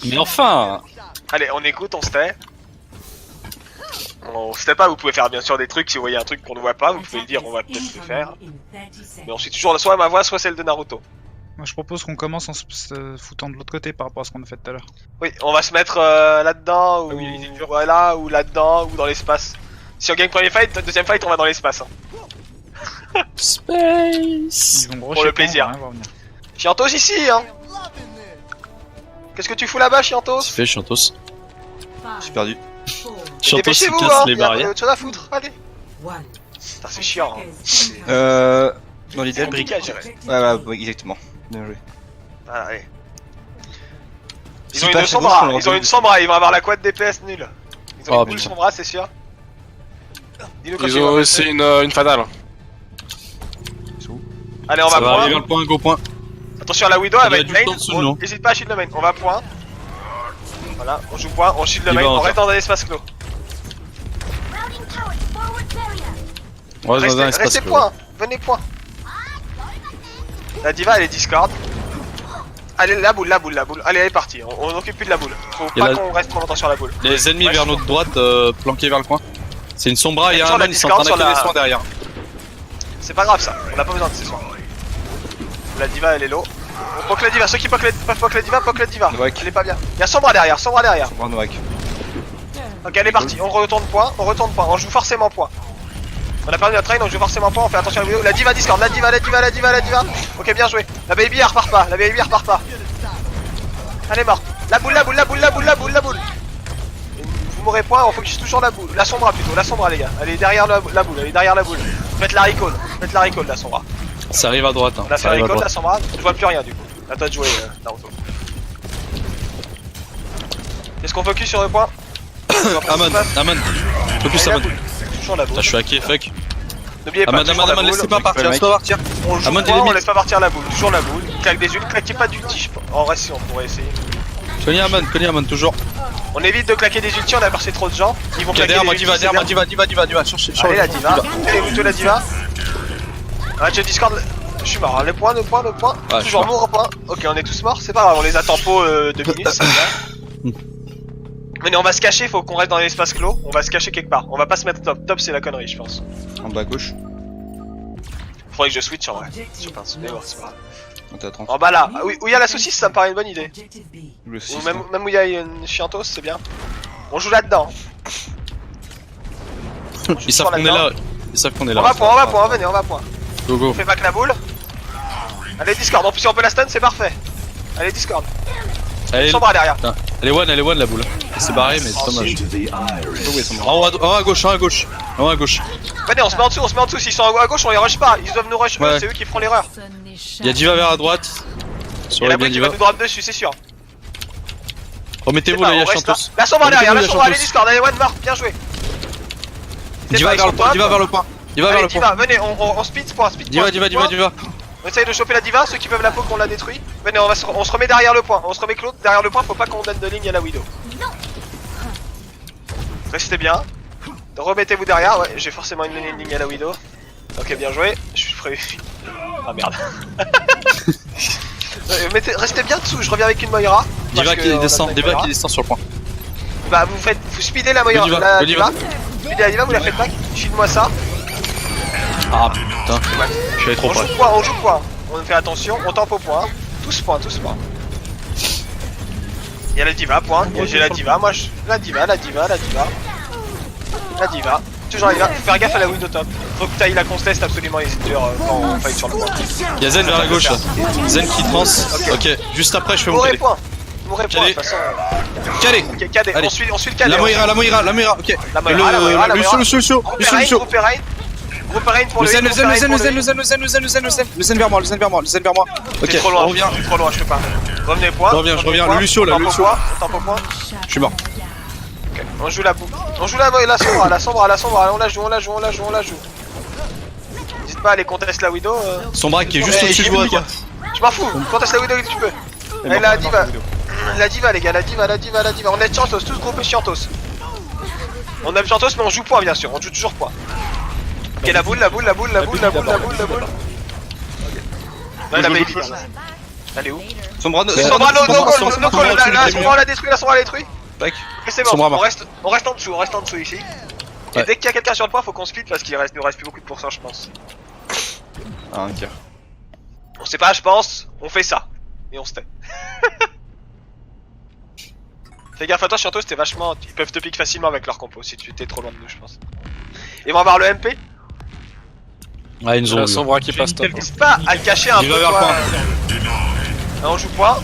Mais enfin. Allez, on écoute, on se tait. On se tait pas, vous pouvez faire bien sûr des trucs, si vous voyez un truc qu'on ne voit pas, vous pouvez le dire, on va peut-être le faire. Mais on suit toujours soit ma voix, soit celle de Naruto. Moi je propose qu'on commence en se foutant de l'autre côté par rapport à ce qu'on a fait tout à l'heure. Oui, on va se mettre là-dedans, ou voilà, ou là-dedans, ou dans l'espace. Si on gagne premier fight, deuxième fight, on va dans l'espace. Hein. Space. Ils vont Pour le plaisir. Chiantos ici, hein. Qu'est-ce que tu fous là-bas, Chiantos? Tu fais Chantos. J'ai perdu. Chantos il Dépêchez-vous, casse hein, les barrières. autre chose à foutre, allez. Putain, c'est chiant. Hein. Dans l'idéal, Compliqué à gérer. Ouais, exactement. Bien joué. Voilà, allez. Ils Si ont pas, une c'est bon, sombra, je peux ils ont le une sombra, ils vont avoir la quad DPS nulle. Ils ont Oh, une boule putain. sombra, c'est sûr. Dis-nous quand Ils tu vas ont passer. aussi une fatale. Allez, on Ça va va arriver point. vers le point, go point. Attention, la Widow, Ça elle va doit être être main. juste en dessous de nous. N'hésite pas à shield le main, on va point. Voilà, on joue point, on shield le Il main, va on encore. reste dans un espace clos. Ouais, dans un espace Restez clos. point, venez point. La diva elle est discord. Allez, la boule. Allez, elle est partie, on occupe plus de la boule. Faut Et pas là- qu'on reste trop longtemps sur la boule. Les ennemis Ouais, vers je- notre droite, planqués vers le coin. C'est une sombra, il y a Sur un la man, ils sont en train Discord, d'accueillir sur des la- soins derrière. C'est pas grave ça, on a pas besoin de ces soins. La diva elle est low. On poke la diva, ceux qui poke la diva, poke la diva. Noak. Elle est pas bien. Y'a Sombra derrière, Sombra derrière. Bon, Noak. Ok, elle est partie, on retourne point, on joue forcément point. On a perdu la train, on joue forcément point, on fait attention à la vidéo. La diva discord, la diva. Ok, bien joué. La baby elle repart pas, Elle est morte. La boule. Vous m'aurez point, on focus toujours la boule. La sombra plutôt, les gars. Elle est derrière la boule, Faites la recall, la sombra. Ça arrive à droite. Hein. On a Ça fait arrive à recall, la droite. sombra, je vois plus rien du coup. À toi de jouer, Naruto. Est-ce qu'on focus sur le point? Aman. Focus Allez, Aman. Toujours la boule. Putain, je suis hacké, fuck. N'oubliez pas, toujours la Aman, boule. laissez pas partir, le laisse pas partir. On joue Aman, point, des on limites. laisse pas partir la boule, toujours la boule. Claque des ults, claquez pas d'ulti. En vrai, si on pourrait essayer. Cogné Aman, toujours. On évite de claquer des ultis, on a passé trop de gens. Ils vont Ok, claquer derrière des moi, ultis. diva, c'est derrière moi, bien. diva. Cherchez. Allez, la diva. Allez, vous la diva. Ah, je discord. Je suis mort, hein. Le point. Ah, Toujours je suis mort au point. Ok, on est tous morts, c'est pas grave, on les a tempo 2 minutes, c'est bien. Mais on va se cacher, faut qu'on reste dans l'espace clos. On va se cacher quelque part. On va pas se mettre top. Top, c'est la connerie, je pense. En bas à gauche. Faudrait que je switch en vrai. Je pense, mais bon, c'est pas grave. On est à 30. En bas là, où il y a la saucisse, ça me paraît une bonne idée. Le Ou 6. même où il y a une chiantos, c'est bien. On joue là-dedans. Ils savent qu'on est là. Ils savent qu'on est On là. va point, venez, on va point. Go. On fait back la boule. Allez, Discord, en plus si on peut la stun, c'est parfait. Allez, Discord. Elle est Sombra derrière. Putain, elle est one la boule. Elle s'est barrée, mais c'est dommage. En haut à gauche. Venez, on se met en dessous, s'ils sont à gauche, on les rush pas. Ils doivent nous rush, Ouais. c'est eux qui feront l'erreur. Y'a Diva vers à droite. Il Sur y a les la bien boule qui va Diva. nous drop dessus, c'est sûr. Remettez-vous C'est là, pas, y'a on reste là. Chantos. La Sombra derrière, la Remettez-vous, Sombra, allez, Chantos. Discord, allez, one mark, bien joué. C'est Diva pas, ils vers sont le point, pas, Diva vers le point. Diva vers Allez, le point. Diva, venez, on speed point. Diva. On essaye de choper la diva, ceux qui peuvent la poke on l'a détruit. Venez, on se remet derrière le point, on se remet Claude derrière le point, faut pas qu'on donne de ligne à la Widow. Restez bien. Remettez-vous derrière, ouais, j'ai forcément une ligne à la Widow. Ok, bien joué, je suis prévu. Ah merde. Restez bien dessous, je reviens avec une Moira. Diva qui descend sur le point. Bah vous speedez la Moira, Diva, la le Diva. diva. Speedez la diva, vous la faites back, shield-moi ça. Ah putain, je suis allé trop près. On joue point, on fait attention, on tempo point. Tous point. Y'a la diva, point, j'ai la diva, la diva. Toujours la diva, faut faire gaffe à la Widow top. Faut que t'ailles la contest absolument hésitateur quand on fight sur le point. Y'a Zen vers la gauche là. Zen qui trans. Ok, juste après je fais mon Mourrez télé. point, de Calé. toute façon. Calé. Ok, KD, Allez. on suit le KD. La Moira, ok. La Moira. Le Lucio. Groupe Rain pour Le Zen vers moi. Ok, T'es trop loin, on revient. je peux pas. Revenez point. Je reviens, le Lucio là, le Lucio. Tempo point. Je suis mort. Ok, on joue la boue. On joue la sombra, on la joue. N'hésite pas à aller contest la Widow. Sombra qui est juste au-dessus de vous à droite. Je m'en fous, contest la Widow dès que tu peux. Allez, la diva. La diva, les gars, la diva. On est Chantos, tous groupés Chantos. On a Chantos, mais on joue point, bien sûr. On joue toujours point. Ok, la boule. Ok. Ouais, la baby. Elle est où? Sombra, Sombra, no call, la Sombra on l'a détruit, la Sombra l'a détruit. Tac. Et c'est mort, Sombra mort. on reste en dessous ici. Et Ouais. dès qu'il y a quelqu'un sur le point, faut qu'on split parce qu'il nous reste plus beaucoup de pourcents, je pense. Ah, un tiers. On sait pas, je pense, on fait ça. Et on se tait. Fais gaffe à toi, surtout, c'était vachement. Ils peuvent te piquer facilement avec leur compo si tu étais trop loin de nous, je pense. Ils vont avoir le MP. Ah, ils nous ont La vu. Sombra qui passe top. N'hésite pas à le cacher un Il peu. va vers le toi. point. Ah,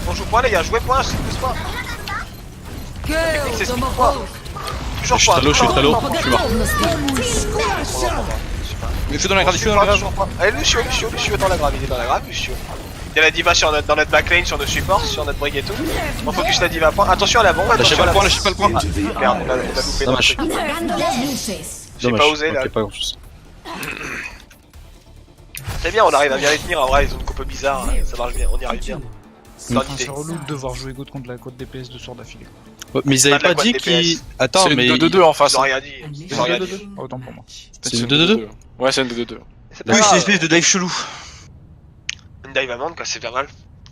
on joue point les gars, jouez point, c'est plus point. C'est speed point. Toujours Je suis point. très low, je suis très low. Je suis mort. Mais je suis dans la grave, je suis dans la grave. Allez, Lucio dans la grave, il est dans la grave, Lucio. Il y a la diva dans notre backline, sur nos supports, sur notre brig et tout. On focus la diva à point. Attention à la bombe, Lâchez attention pas à le la point, lâchez pas le point. Merde, on a loupé notre Dommage. truc. J'ai Dommage. pas osé là. Ok, pas grand chose. C'est bien, on arrive à bien les tenir. En vrai, ils ont une compo bizarre, ça marche bien, on y arrive bien. Dans Enfin, l'idée. c'est relou de devoir jouer God contre la côte DPS de soir d'affilée. Ouais, mais ils avaient Pas de la pas dit boîte qu'ils. DPS. Attends, C'est mais. une 2-2-2 en face. Ils ont hein. rien dit. Ils ont rien dit. Autant pour moi. C'est une 2-2-2. Ouais, c'est une 2-2-2. C'est pas Oui, c'est grave. une espèce de dive chelou. Une dive amende quoi, c'est pas mal.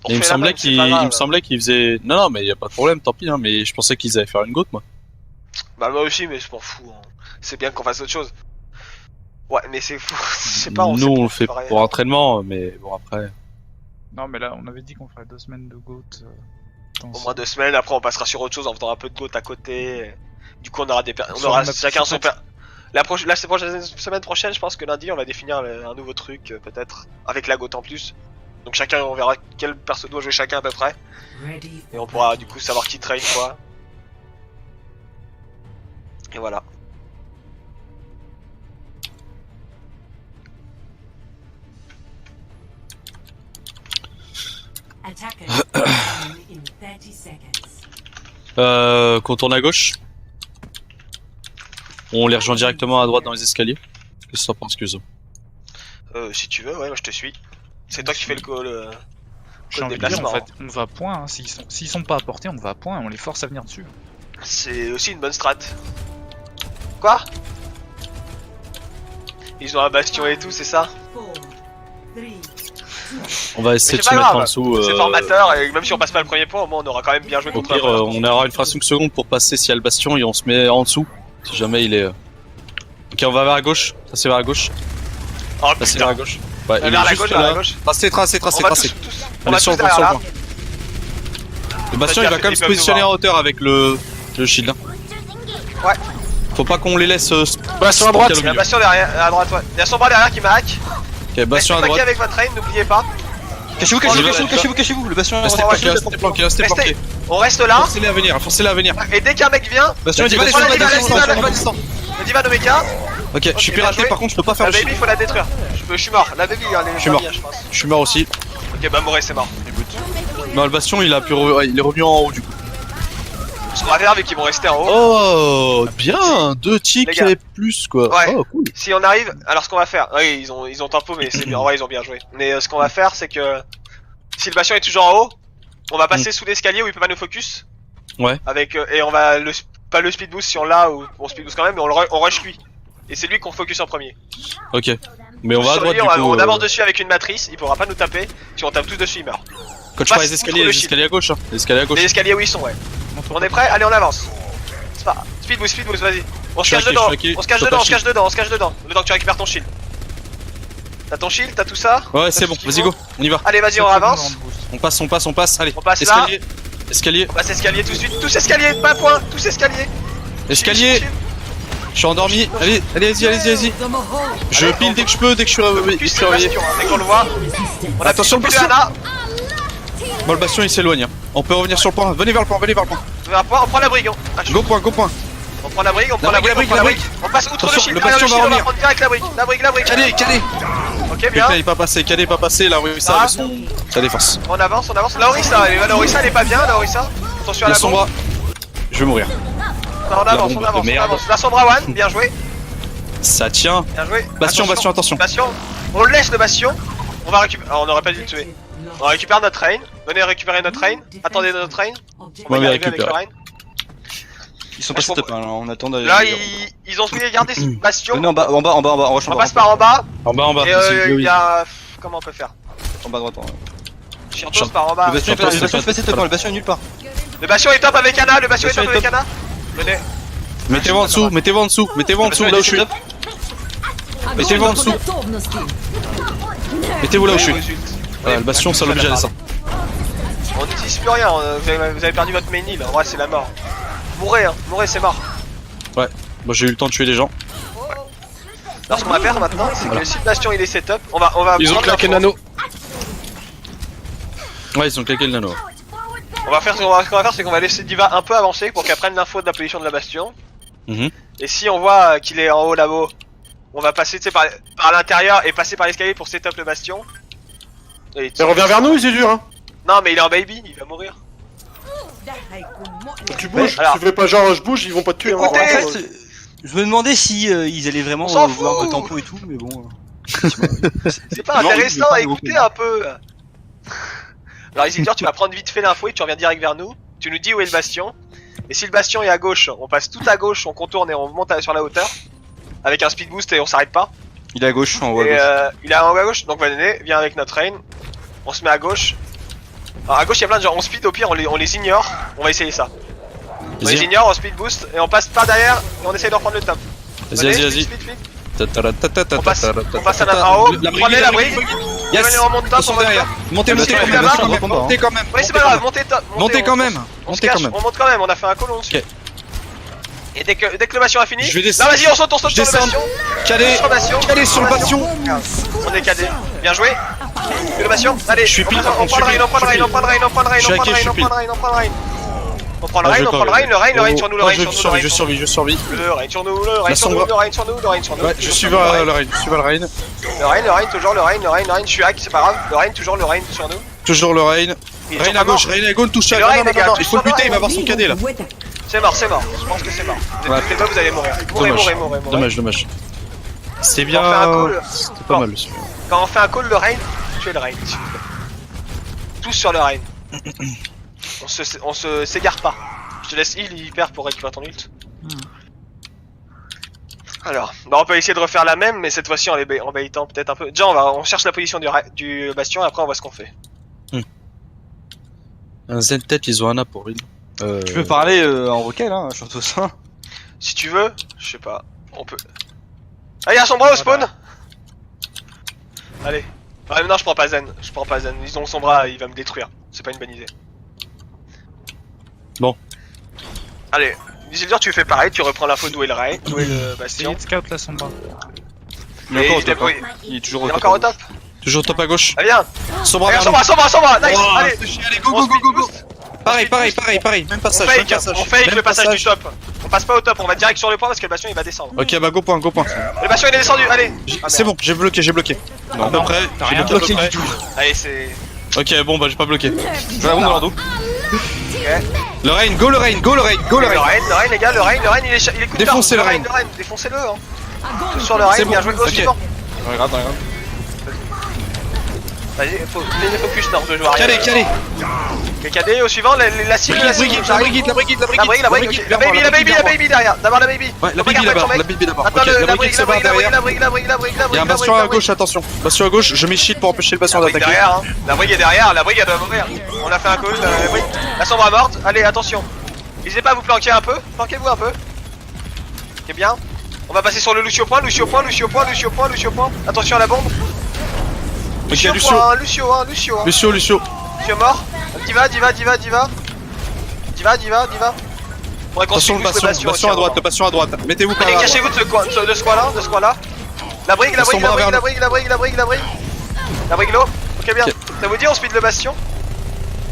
On Et il me fait la semblait même, c'est qu'il pas grave. me semblait qu'ils faisaient. Non, mais y a pas de problème, tant pis, hein, mais je pensais qu'ils allaient faire une goat, moi. Bah moi aussi, mais je m'en fous. Hein. C'est bien qu'on fasse autre chose. Ouais, mais c'est fou. Je sais pas, on sait Nous, pas on le fait pareil. pour entraînement, mais bon, après. Non, mais là, on avait dit qu'on ferait 2 semaines de GOAT. Au moins 2 semaines, après on passera sur autre chose en faisant un peu de GOAT à côté. Du coup, on aura on Sur aura une map chacun son complète. semaine prochaine, je pense que lundi, on va définir un nouveau truc, peut-être, avec la GOAT en plus. Donc chacun, on verra quel perso doit jouer chacun à peu près. Et on pourra du coup savoir qui train quoi. Et voilà. Contourne à gauche. On les rejoint directement à droite dans les escaliers. Qu'est-ce que t'en penses, Kuzo? Si tu veux, ouais, moi je te suis. C'est toi qui fais le call. J'ai envie de dire, déplacement. on va à point. Hein. S'ils sont pas à portée, on va à point et on les force à venir dessus. C'est aussi une bonne strat. Quoi? Ils ont un bastion et tout, c'est ça? On va essayer Mais de c'est se pas mettre grave, en dessous. C'est formateur et même si on passe pas le premier point, au moins on aura quand même bien joué Au contre pire, on aura une fraction de seconde pour passer s'il y a le bastion et on se met en dessous. Si jamais il est. Ok, on va vers la gauche. Ça c'est vers la gauche. Oh Ça c'est vers la putain. gauche. Ouais, il est Vers la juste gauche, là. vers la gauche. Tracé, tracé, On tracé, va tracé. tous, On on est va sur tous le point, sur derrière le là. point. Le bastion il va gaffe, quand même ils se peuvent positionner nous en hauteur avec le shield. hein. Ouais. Faut pas qu'on les laisse. Bastion à droite. Il y a un bastion derrière, à droite, ouais. Il y a son bras derrière qui m'a hack. Ok, bastion à Restez droite. avec votre train, n'oubliez pas. Cachez-vous, cachez-vous, cachez-vous, cachez-vous, cachez-vous, cachez-vous. Le bastion à Restez droite. planqués, restez planqués, restez Restez. planqués. On reste là. Forcez-les à venir, forcez-les à venir. Et dès qu'un mec vient, Bastion il La va diva, descendre, la la diva, la diva, distance. la diva d'Omega. Ok, je suis Ok, piraté, bien joué. par contre je peux pas faire La le baby, shield. faut la détruire. Je suis mort. La baby, elle est Je suis mort. bien, je pense. Je suis mort aussi. Ok, bah Moré, c'est mort. Non, le bastion il a pu il est revenu en haut du coup. Ce qu'on va faire, vu qu'ils vont rester en haut. Oh, bien, 2 ticks Les gars. et plus quoi. Ouais. Oh, cool. Si on arrive, alors ce qu'on va faire, oui ils ont tempo mais c'est bien, en vrai ils ont bien joué. Mais ce qu'on va faire c'est que si le bastion est toujours en haut, on va passer sous l'escalier où il peut pas nous focus. Ouais. Avec et on va pas le speed boost si on l'a ou on speed boost quand même, mais on rush lui. Et c'est lui qu'on focus en premier. Ok. Mais on va à Sur droite lui, du coup. on avance dessus avec une matrice, il pourra pas nous taper. Si on tape tous dessus, il meurt. Quand je passe parle des escaliers, outre le les escaliers à gauche. Hein. Les escaliers à gauche. Les escaliers où ils sont, ouais. On est prêt? Allez, on avance. C'est pas speed boost, vas-y. On se cache dedans, on se cache dedans, on se cache dedans, on se cache dedans. Le temps que tu récupères ton shield. T'as ton shield, t'as tout ça? Ouais, c'est bon, vas-y go, on y va. Allez, vas-y, on avance. On passe, on passe, on passe. Allez, On passe escalier. Escalier, On passe escalier tout de suite. Tous escaliers, pas point, tous escaliers. escalier. Shield, Je suis endormi. Allez, allez-y, allez-y, allez-y. Je Allez, pile on- dès que je peux, dès que je suis réveillé. Plus c'est le bastion, hein, dès qu'on le voit. On a Attention, le plus bastion. Anna. Bon, le bastion il s'éloigne. hein. On peut revenir sur le point. Venez vers le point, venez vers le point. On prend la brigue. Hein. Go point, go point. On prend la brigue, on prend La la brigue, brigue, on prend la la brigue. brigue. On passe outre le Attention, shield. le Derrière bastion va shield, on va revenir. prendre direct la brigue. La brigue, la brigue. Calé, calé. Ok, bien. Putain, il est pas passé, calé, pas passé. La Orisa Ah. avec son. Sa défense. On avance, on avance. La Orisa, elle est pas bien, la Orisa. Attention à Il y a la son bombe. bras. Je vais mourir. On avance, bombe on avance, de on merde. avance. La Sombra One, bien joué. Ça tient. Bien joué. Bastion, bastion, attention. Bastion. On laisse le bastion. On va récupérer. On aurait pas dû le tuer. On récupère notre train. Venez récupérer notre train. Attendez notre train. On Ouais, va y mais arriver avec le récupère. train. Ils sont passés top 1 là, on attend d'aller. Là, ils ont souhaité garder ce bastion. Venez en bas, en bas, en bas, en bas, On passe par en bas. En bas, en bas. Et vas-y, il oui. y a. Comment on peut faire? En bas droite. Firtos par en bas. Le bastion est passé top, le bastion est nulle part. Le bastion est top avec Anna, le bastion est top avec Anna. Venez. Mettez-vous en dessous, mettez-vous en dessous, mettez-vous en dessous là où je suis. Mettez-vous en dessous. Mettez-vous là où je suis. Voilà, le bastion ça l'oblige à descendre. On n'utilise plus rien, vous avez perdu votre main heal, en vrai c'est la mort. Mourrez, hein, mourrez, c'est mort. Ouais, moi j'ai eu le temps de tuer des gens. Alors ce qu'on va faire maintenant, c'est que si le bastion il est setup, on va Ils ont prendre claqué l'info. nano. Ouais, ils ont claqué le nano. On va faire ce qu'on va faire, c'est qu'on va laisser Diva un peu avancer pour qu'elle prenne l'info de la position de la bastion. Et si on voit qu'il est en haut là-haut, on va passer par l'intérieur et passer par l'escalier pour setup le bastion. Et Il revient vers nous, c'est dur hein. non mais il est en baby, il va mourir. Faut que tu bouges, Alors. tu fais pas genre je bouge, ils vont pas te tuer. Écoutez, hein. En fait, je me demandais si ils allaient vraiment On s'en voir fout. le tempo et tout, mais bon. C'est pas Non, intéressant, il est pas écoutez un peu. Alors Isildur, tu vas prendre vite fait l'info et tu reviens direct vers nous. Tu nous dis où est le bastion. Et si le bastion est à gauche, on passe tout à gauche, on contourne et on monte sur la hauteur. Avec un speed boost et on s'arrête pas. Il est à gauche, en haut à Et gauche. il est en haut à gauche, donc venez, viens avec notre rain. On se met à gauche. Alors à gauche il y a plein de gens, on speed au pire, on les ignore. On va essayer ça. On les ignore, on speed boost et on passe par derrière et on essaye de reprendre le top. Vas-y, Venez, vas-y, vas-y. speed, speed, speed. On passe En en haut, prenez la brique. Yes, Venez, on monte top, ils sont on monte derrière. top. Montez, montez Le quand bastion même, est là-bas. montez quand même. Ouais c'est pas grave, montez top. Montez quand même, On se montez quand cache, même. on monte quand même, on a fait un call, on dessus. Ok. Et dès que le bastion a fini, Je vais là descendre. vas-y on saute sur le Descendre. bastion. Calé, Sur le bastion. calé sur le bastion. On est cadé. Bien joué. Et le bastion. Allez, Je suis pile, on par prend contre, le rain, je suis on prend le rain, pile. on prend le rain, on prend le rain, Je suis on prend le hacké, rain, je suis on prend le rain, on prend le rain. On prend le Ah, rain, je on prend le rain, le rain sur nous, le Moi rain je sur nous, le survis, rain je sur survis, nous. je survis. Le rain sur nous, le rain La sur nous, sombre. le rain sur nous, le rain sur nous. Ouais, je suis vers le rain, je suis vers le rain. Le rain, toujours le rain, je suis hack, c'est pas grave. Le rain, toujours le rain sur nous. Toujours le rain. Il est Rain toujours à pas gauche, mort. Rain à gauche, touche Le à. rain, Non, les gars, non, touche il faut le pas le buter, il rain. va avoir son cadet là. C'est mort, je pense que c'est mort. Vous êtes tous les deux, vous allez mourir. Mourrez. Dommage, dommage. C'est bien. On fait un call. C'était pas mal. Quand on fait un call, le rain, tuez le rain. Tous sur le rain. On se s'égare pas. Je te laisse heal hyper pour récupérer ton ult. Alors, bah on peut essayer de refaire la même, mais cette fois-ci en baitant peut-être un peu. Déjà, on cherche la position du bastion et après on voit ce qu'on fait. Un Zen tête, ils ont un A pour lui. Tu peux parler en vocal, hein, surtout ça. Si tu veux, je sais pas, on peut. Ah, y'a son bras au spawn. Allez. Ah, non, je prends pas Zen. Ils ont son bras, il va me détruire. C'est pas une bonne idée. Bon. Allez. Isildur, tu fais pareil, tu reprends l'info d'où est le raid, d'où est le bastion. Essayez de scout là son bras. Il est Et encore au il top. débrouille. hein. Il est toujours Il au est top. encore au top. Toujours top à gauche. Allez, viens. Son bras Regarde vers son bras, nice. Oh, Allez. allez, go, On go, go, speed go, go. boost. Pareil, même On passage, même fake, passage. on fake Même le passage du top. On passe pas au top, on va direct sur le point parce que le bastion il va descendre. Ok, bah go point, go point. Le bastion il est descendu, allez. Ah, C'est merde. bon, j'ai bloqué. Non, À peu près, t'as j'ai rien bloqué à peu près. Allez, c'est. Ok, bon, bah j'ai pas bloqué. Je vais la bombe dans leur dos. Le rain, go le rain. Le rain, les gars, le rain, il est coup de Défoncez barre. le rain. Défoncez-le. Hein. Tout sur le rain, C'est bon, bien joué, go ok. suivant. Regarde. Vas-y, les focus nord, je vois rien. Calé. Ok, KD au suivant, la cible, La brigade, ok. La baby derrière, d'abord la baby. Ouais, la baby d'abord. Attends, Ok, la brigade c'est barre derrière. Il y a un bastion à gauche, attention. Bastion à gauche, je mets shield pour empêcher le bastion La brique d'attaquer. derrière, hein. La brique est derrière, la brique elle doit mourir. On a fait un call, la brique. La sombre est morte, allez, attention. N'hésitez pas à vous planquer un peu, planquez-vous un peu. Ok, bien. On va passer sur le Lucio point. Attention à la bombe. Ok, Lucio. Lucio mort. Diva. Faudrait qu'on Attention le suive bastion à droite, le bastion à droite. Mettez-vous par Allez, là. cachez-vous de ce coin là. La brique l'eau. Ok, bien. Ok. Ça vous dit, on speed le bastion.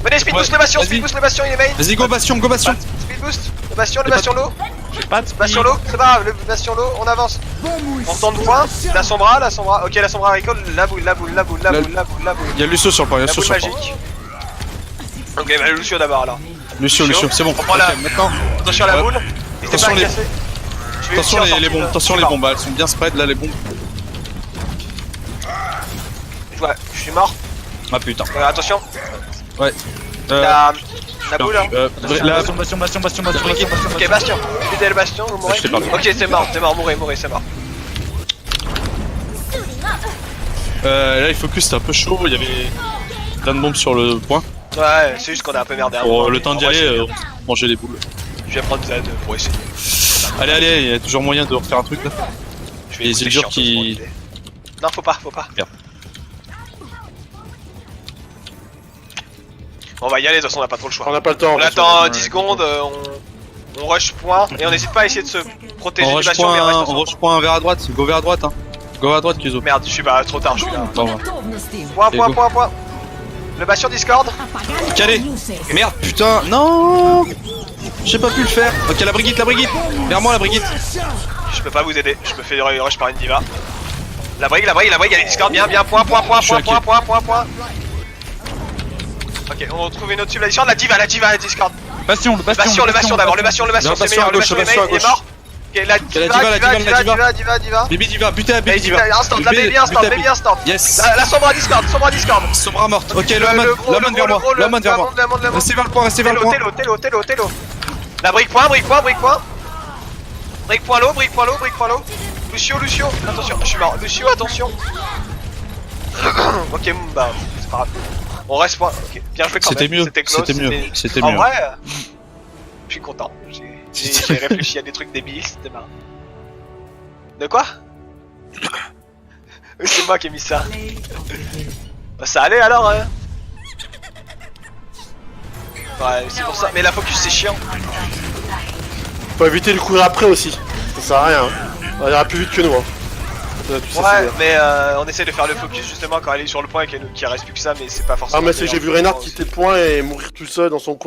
Venez, speed boost le bastion, il est main. Vas-y, go bastion. Speed boost, le bastion l'eau. J'ai pas de Bastion l'eau, c'est pas grave, le bastion l'eau, on avance. On tourne point, la sombra, ok, la sombra récolte, la boule. Il y a Lucio sur le point, La boule magique. Ok, bah Lucio d'abord alors. Lucio, c'est bon. On prend la- Ok, maintenant. Attention à la Ouais. boule, n'hésitez pas à Attention les- casser. Je vais Attention aussi en les bombes, sortir. attention les bombes, elles sont bien spread là les bombes. Ouais, je suis mort. Ah putain. Attention, Ouais. la boule. Hein. La... Bastion. Ok, bastion. Fidèle bastion, vous mourrez. Je t'ai parlé. Ok, c'est mort, mourrez, c'est mort. Là il focus c'était un peu chaud, il y avait Plein de bombes sur le point. Ouais, c'est juste qu'on a un peu merdé. à un moment, Pour le mais temps en d'y vrai, aller, c'est- manger les boules. Je vais prendre Z pour essayer. Allez, allez, il y a toujours moyen de refaire un truc là. Je vais Les écouter Ildur Chiantos qui- pour l'idée. Non, faut pas. Merde. On va y aller, de toute façon on a pas trop le choix. On n'a pas le temps. On attend 10 secondes, on rush point, et on n'hésite pas à essayer de se protéger On du rush bastion, mais on reste point, ensemble. on rush point vers à droite, go vers à droite hein. Go vers à droite Kizo. Merde, je suis pas trop tard, je suis là. Bon, bah. Point. Le bastion Discord. Calé. Merde, putain, non. J'ai pas pu le faire. Ok, la Brigitte. Vers moi la Brigitte. Je peux pas vous aider, je me fais rush par une diva. La brigue, elle est Discord, bien, point. Ok, on retrouve une autre sub, la Discord, la diva, la Discord. Bastion, Le bastion d'abord, le bastion, c'est meilleur, le bastion est mort. Ok, la diva. Baby Diva, buté à Baby Diva. Instant, la baby instant. Yes. La sombre à Discord. Sombra morte. Ok, Loman vers moi. Loman vers moi. Restez vers le point, Télo. La brique point. Brique point l'eau. Lucio, attention, je suis mort. Lucio, attention. Ok, bah, c'est pas grave. On reste point. Ok, bien joué quand même. C'était mieux. C'était close. C'était En mieux. vrai, je suis content. J'ai réfléchi à des trucs débiles, c'était marrant. De quoi? Oui, c'est moi qui ai mis ça. Bah, ça allait alors, hein. Ouais, c'est pour ça. Mais la focus, c'est chiant. Faut éviter de courir après aussi. Ça sert à rien. Hein. Elle ira plus vite que nous. Hein. Tu sais, c'est Ouais, bien. mais on essaie de faire le focus justement quand elle est sur le point et qu'il reste plus que ça, mais c'est pas forcément. Ah, mais c'est j'ai vu Reynard quitter le point et mourir tout seul dans son coin.